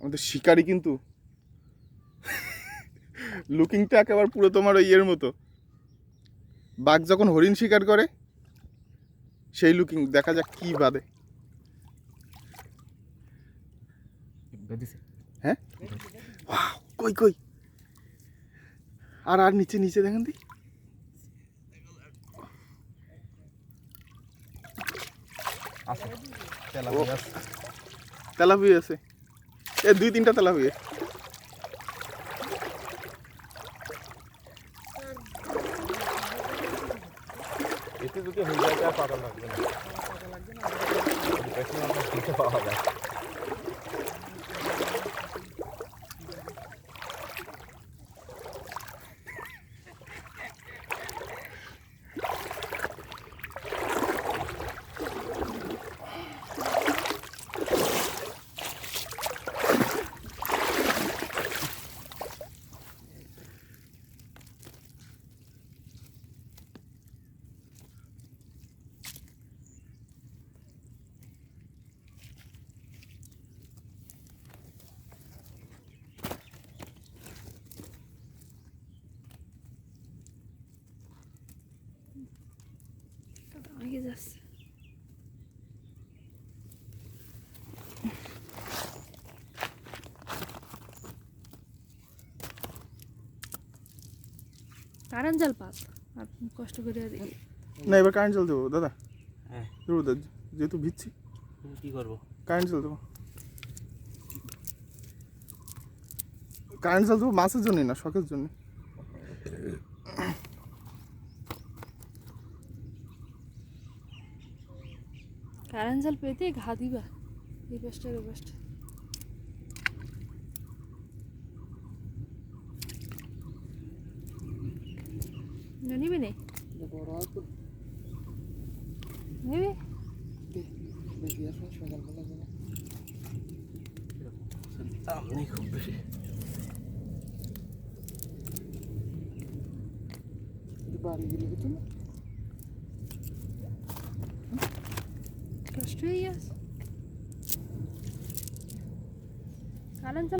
আমাদের শিকারি কিন্তু লুকিংটা একেবারে পুরো তোমার ওই ইয়ের মতো, বাঘ যখন হরিণ শিকার করে সেই লুকিং। দেখা যাক কি বাদে। হ্যাঁ কই কই, আর নিচে নিচে দেখেন দি। তেলাপিয়া আছে, এ 2-3টা তেলাপিয়া। এতে যদি হয়ে যায় আর পাতা লাগবে না, পাওয়া যায়। কারেন্ট জাল পাত আর কষ্ট করে না, এবার কারেন্ট জাল দেবো দাদা। হ্যাঁ দেবো দাদা, যেহেতু ভিজছি। কি করবো? কারেন্ট জাল দেবো, কারেন্ট জাল দেবো মাছের জন্য না, শখের জন্য। কারেন্ট জাল পেতে ঘা দিবা এই পাশটা ওই পাশটা। নিবি নে নিবি দাম নেই খুব বেশি। বাড়ি গেলে কিন্তু না কষ্ট হয়ে গেছে কারেন্ট